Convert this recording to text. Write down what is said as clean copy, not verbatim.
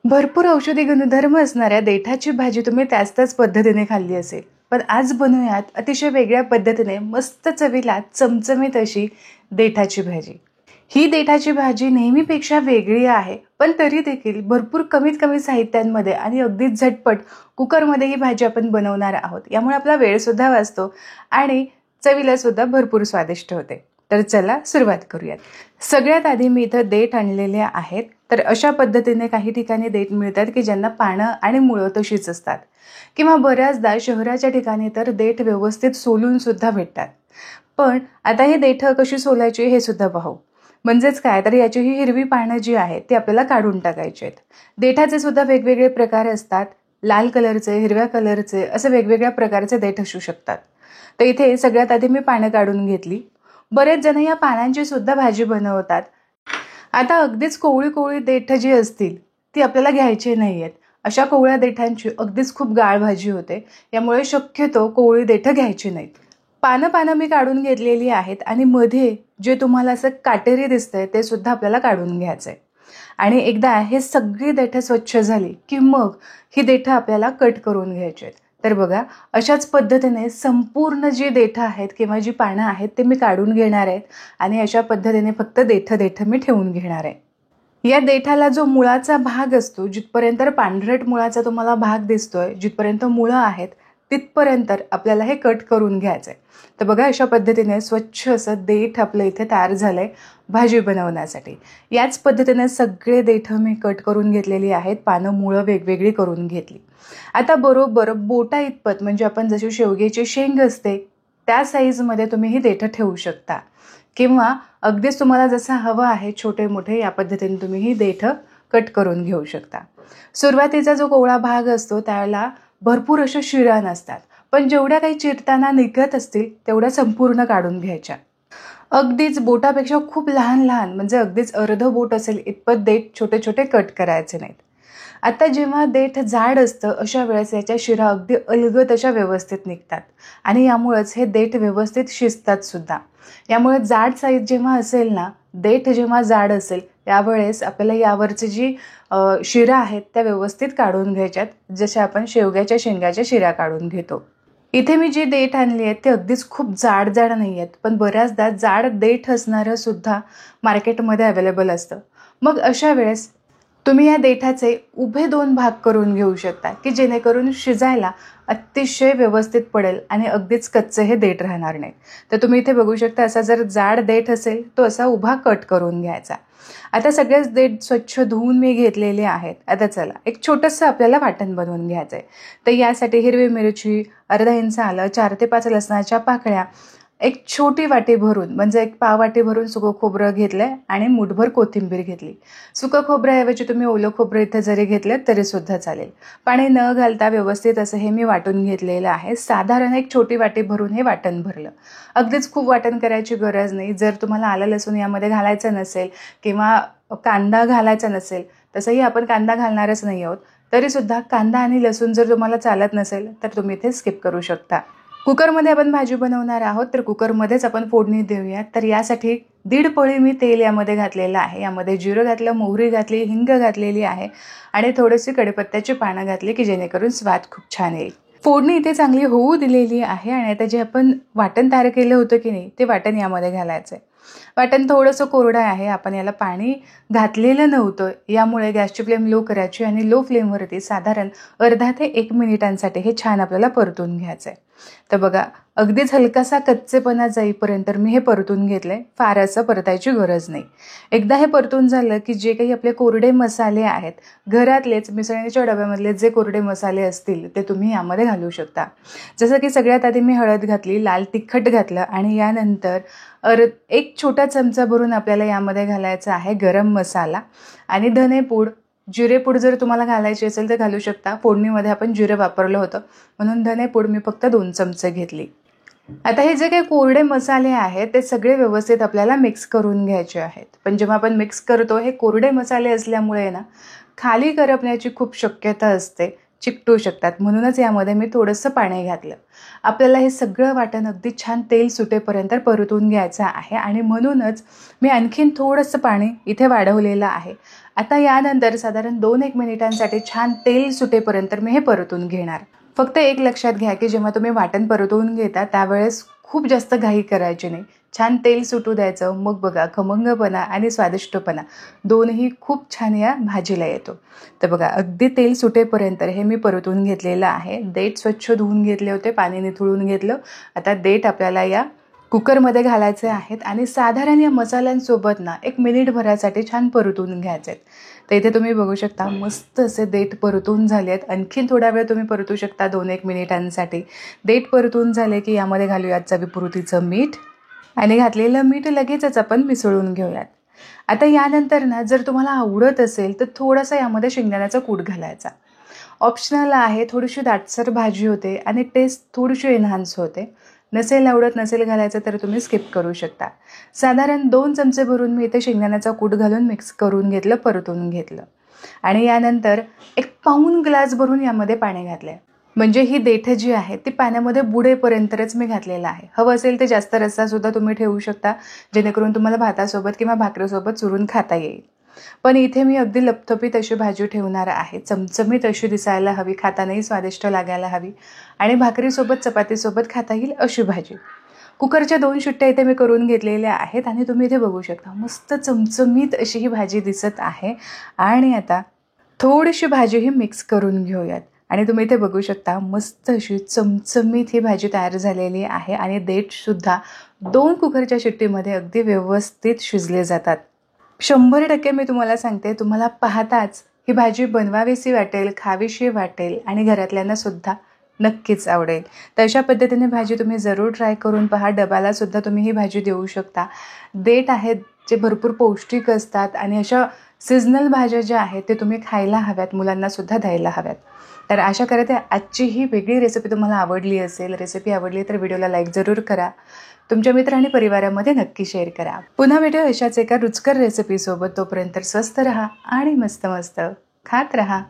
भरपूर औषधी गुणधर्म असणाऱ्या देठाची भाजी तुम्ही त्याच पद्धतीने खाल्ली असेल, पण आज बनवूयात अतिशय वेगळ्या पद्धतीने मस्त चवीला चमचमीत अशी देठाची भाजी। ही देठाची भाजी नेहमीपेक्षा वेगळी आहे, पण तरी देखील भरपूर कमीत कमी साहित्यांमध्ये आणि अगदीच झटपट कुकरमध्ये ही भाजी आपण बनवणार आहोत। यामुळे आपला वेळ सुद्धा वाचतो आणि चवीला सुद्धा भरपूर स्वादिष्ट होते। तर चला सुरुवात करूयात। सगळ्यात आधी मी इथं देठ आणलेले आहेत। तर अशा पद्धतीने काही ठिकाणी देठ मिळतात की ज्यांना पानं आणि मुळं तशीच असतात, किंवा बऱ्याचदा शहराच्या ठिकाणी तर देठ व्यवस्थित सोलून सुद्धा भेटतात। पण आता हे देठ कशी सोलायची हे सुद्धा पाहू। म्हणजेच काय तर याची ही हिरवी पानं जी आहेत ती आपल्याला काढून टाकायची आहेत। देठाचे सुद्धा वेगवेगळे प्रकार असतात, लाल कलरचे, हिरव्या कलरचे, असे वेगवेगळ्या प्रकारचे देठ असू शकतात। तर इथे सगळ्यात आधी मी पानं काढून घेतली। बरेच जण या पानांची सुद्धा भाजी बनवतात। आता अगदीच कोवळी कोवळी देठ जी असतील ती आपल्याला घ्यायची नाहीयेत। अशा कोवळ्या देठांची अगदीच खूप गाळ भाजी होते, यामुळे शक्यतो कोवळी देठ घ्यायची नाहीत। पानं मी काढून घेतलेली आहेत आणि मध्ये जे तुम्हाला असं काटेरी दिसतंय ते सुद्धा आपल्याला काढून घ्यायचंय। आणि एकदा हे सगळी देठ स्वच्छ झाली की मग ही देठ आपल्याला कट करून घ्यायची आहेत। तर बघा, अशाच पद्धतीने संपूर्ण जी देठ आहेत किंवा जी पानं आहेत ते मी काढून घेणार आहेत आणि अशा पद्धतीने फक्त देठ मी ठेवून घेणार आहे। या देठाला जो मुळाचा भाग असतो, जिथपर्यंत पांढरट मुळाचा तुम्हाला भाग दिसतोय, जिथपर्यंत मुळं आहेत तिथपर्यंत आपल्याला हे कट करून घ्यायचंय। तर बघा, अशा पद्धतीने स्वच्छ असं देठ आपलं इथे तयार झालंय भाजी बनवण्यासाठी। याच पद्धतीने सगळे देठ मी कट करून घेतलेली आहेत, पानं मुळं वेगवेगळी करून घेतली। आता बरोबर बोटा इतपत, म्हणजे आपण जशी शेवग्याची शेंग असते त्या साईजमध्ये तुम्ही ही देठ ठेवू शकता, किंवा अगदीच तुम्हाला जसं हवं आहे छोटे मोठे या पद्धतीने तुम्ही ही देठ कट करून घेऊ शकता। सुरुवातीचा जो कोवळा भाग असतो त्याला भरपूर अशा शिरा नसतात, पण जेवढ्या काही चिरताना निघत असतील तेवढ्या संपूर्ण काढून घ्यायच्या। अगदीच बोटापेक्षा खूप लहान लहान, म्हणजे अगदीच अर्ध बोट असेल इतपत देठ छोटे छोटे कट करायचे नाहीत। आता जेव्हा देठ जाड असतं अशा वेळेस याच्या शिरा अगदी अलगद अशा व्यवस्थित निघतात आणि यामुळेच हे देठ व्यवस्थित शिजतात सुद्धा। यामुळे जाड साईज जेव्हा असेल ना, देठ जेव्हा जाड असेल त्यावेळेस आपल्याला यावरची जी शिरा आहेत त्या व्यवस्थित काढून घ्यायच्यात, जशा आपण शेवग्याच्या शेंगाच्या शिरा काढून घेतो। इथे मी जी देठ आणली आहेत ते अगदीच खूप जाड नाही आहेत, पण बऱ्याचदा जाड देठ असणारं सुद्धा मार्केटमध्ये अवेलेबल असतं। मग अशा वेळेस तुम्ही या देठाचे उभे 2 भाग करून घेऊ शकता की जेणेकरून शिजायला अतिशय व्यवस्थित पडेल आणि अगदीच कच्चे हे देठ राहणार नाही। तर तुम्ही इथे बघू शकता, असा जर जाड देठ असेल तो असा उभा कट करून घ्यायचा। आता सगळेच देठ स्वच्छ धुवून मी घेतलेले आहेत। आता चला एक छोटंसं आपल्याला वाटण बनवून घ्यायचं आहे। तर यासाठी हिरवी मिरची, अर्धा इंच आलं, 4 ते 5 लसणाच्या पाकळ्या, एक छोटी वाटी भरून, म्हणजे एक पाव वाटी भरून सुकं खोबरं घेतलंय आणि मुठभर कोथिंबीर घेतली। सुकं खोबऱ्याऐवजी तुम्ही ओलं खोबरं इथे जरी घेतलं तरी सुद्धा चालेल। पाणी न घालता व्यवस्थित असं हे मी वाटून घेतलेलं आहे। साधारण एक छोटी वाटी भरून हे वाटण भरलं। अगदीच खूप वाटण करायची गरज नाही। जर तुम्हाला आलं लसूण यामध्ये घालायचं नसेल किंवा कांदा घालायचा नसेल, तसंही आपण कांदा घालणारच नाही आहोत, तरी सुद्धा कांदा आणि लसूण जर तुम्हाला चालत नसेल तर तुम्ही इथे स्किप करू शकता। कुकरमध्ये आपण भाजी बनवणार आहोत, तर कुकरमध्येच आपण फोडणी देऊया। तर यासाठी 1.5 पळी मी तेल यामध्ये घातलेलं आहे। यामध्ये जिरं घातलं, मोहरी घातली, हिंग घातलेली आहे आणि थोडीशी कढीपत्त्याची पानं घातली की जेणेकरून स्वाद खूप छान येईल। फोडणी इथे चांगली होऊ दिलेली आहे आणि आता जे आपण वाटण तयार केलं होतं की नाही ते वाटण यामध्ये घालायचं आहे। वाटण थोडंसं कोरडं आहे, आपण याला पाणी घातलेलं नव्हतं, यामुळे गॅसची फ्लेम लो करायची आणि लो फ्लेमवरती साधारण अर्धा ते 1 मिनिटांसाठी हे छान आपल्याला परतून घ्यायचं आहे। तर बघा, अगदीच हलकासा कच्चेपणा जाईपर्यंत मी हे परतून घेतलंय, फार असं परतायची गरज नाही। एकदा हे परतून झालं की जे काही आपले कोरडे मसाले आहेत, घरातलेच मिसळणीच्या डब्यामधले जे कोरडे मसाले असतील ते तुम्ही यामध्ये घालू शकता। जसं की सगळ्यात आधी मी हळद घातली, लाल तिखट घातलं आणि यानंतर एक छोटा चमचा भरून आपल्याला यामध्ये घालायचा आहे गरम मसाला आणि धनेपूड, जिरेपूड जर तुम्हाला घालायची असेल तर घालू शकता। फोडणीमध्ये आपण जिरे वापरलं होतं म्हणून धनेपूड मी फक्त 2 चमचे घेतली। आता हे जे काही कोरडे मसाले आहेत ते सगळे व्यवस्थित आपल्याला मिक्स करून घ्यायचे आहेत। पण जेव्हा आपण मिक्स करतो, हे कोरडे मसाले असल्यामुळे ना खाली करपण्याची खूप शक्यता असते, चिकटू शकतात, म्हणूनच यामध्ये मी थोडंसं पाणी घातलं. आपल्याला हे सगळं वाटण अगदी छान तेल सुटेपर्यंत परतून घ्यायचं आहे आणि म्हणूनच मी आणखीन थोडंसं पाणी इथे वाढवलेलं आहे. आता यानंतर साधारण 2-1 मिनिटांसाठी छान तेल सुटेपर्यंत मी हे परतून घेणार. फक्त एक लक्षात घ्या की जेव्हा तुम्ही वाटण परतवून घेता त्यावेळेस खूप जास्त घाई करायची नाही. छान तेल सुटू द्यायचं. मग बघा खमंगपणा आणि स्वादिष्टपणा दोन्ही खूप छान या भाजीला येतो. तर बघा अगदी तेल सुटेपर्यंत हे मी परतून घेतलेलं आहे. देठ स्वच्छ धुवून घेतले होते, पाणी निथळून घेतलं. आता देठ आपल्याला या कुकरमध्ये घालायचे आहेत आणि साधारण या मसाल्यांसोबत ना 1 मिनिटभरासाठी छान परतून घ्यायचे आहेत. तर इथे तुम्ही बघू शकता मस्त असे देठ परतून झाले आहेत. आणखीन थोडा वेळ तुम्ही परतू शकता 2-1 मिनिटांसाठी. देठ परतून झाले की यामध्ये घालूयात चवीपुरतीचं मीठ आणि घातलेलं मीठ लगेचच आपण मिसळून घेऊयात. आता यानंतर ना जर तुम्हाला आवडत असेल तर थोडासा यामध्ये शेंगदाण्याचा कूट घालायचा. ऑप्शनल आहे. थोडीशी दाटसर भाजी होते आणि टेस्ट थोडीशी एनहान्स होते. नसेल आवडत, नसेल घालायचं तर तुम्ही स्किप करू शकता. साधारण 2 चमचे भरून मी इथे शेंगदाण्याचा कूट घालून मिक्स करून घेतलं, परतून घेतलं आणि यानंतर 1 पाऊण ग्लास भरून यामध्ये पाणी घातलं. म्हणजे ही देठ जी आहे ती पाण्यामध्ये बुडेपर्यंतच मी घातलेलं आहे. हवं असेल तर जास्त रस्सासुद्धा तुम्ही ठेवू शकता, जेणेकरून तुम्हाला भातासोबत किंवा भाकरीसोबत चुरून खाता येईल. पण इथे मी अगदी लपथपीत अशी भाजी ठेवणार आहे. चमचमीत अशी दिसायला हवी, खातानाही स्वादिष्ट लागायला हवी आणि भाकरीसोबत चपातीसोबत खाता येईल अशी भाजी. कुकरच्या 2 शिट्ट्या इथे मी करून घेतलेल्या आहेत आणि तुम्ही इथे बघू शकता मस्त चमचमीत अशी ही भाजी दिसत आहे. आणि आता थोडीशी भाजी ही मिक्स करून घेऊयात आणि तुम्ही इथे बघू शकता मस्त अशी चमचमीत ही भाजी तयार झालेली आहे आणि देठसुद्धा 2 कुकरच्या शिट्टीमध्ये अगदी व्यवस्थित शिजले जातात. 100% मी तुम्हाला सांगते, तुम्हाला पाहताच ही भाजी बनवावीशी वाटेल, खावीशी वाटेल आणि घरातल्यांना सुद्धा नक्कीच आवडेल. तर अशा पद्धतीने भाजी तुम्ही जरूर ट्राय करून पहा. डब्याला सुद्धा तुम्ही ही भाजी देऊ शकता. देठ आहेत जे भरपूर पौष्टिक असतात आणि अशा सीझनल भाज्या ज्या आहेत ते तुम्ही खायला हव्यात, मुलांना सुद्धा द्यायला हव्यात. तर आशा करते आजची ही वेगळी रेसिपी तुम्हाला आवडली असेल. रेसिपी आवडली तर व्हिडिओला लाईक जरूर करा. तुमच्या मित्र आणि परिवारामध्ये नक्की शेअर करा. पुन्हा भेटू अशाच एका रुचकर रेसिपीसोबत. तोपर्यंत स्वस्थ रहा आणि मस्त मस्त खात रहा.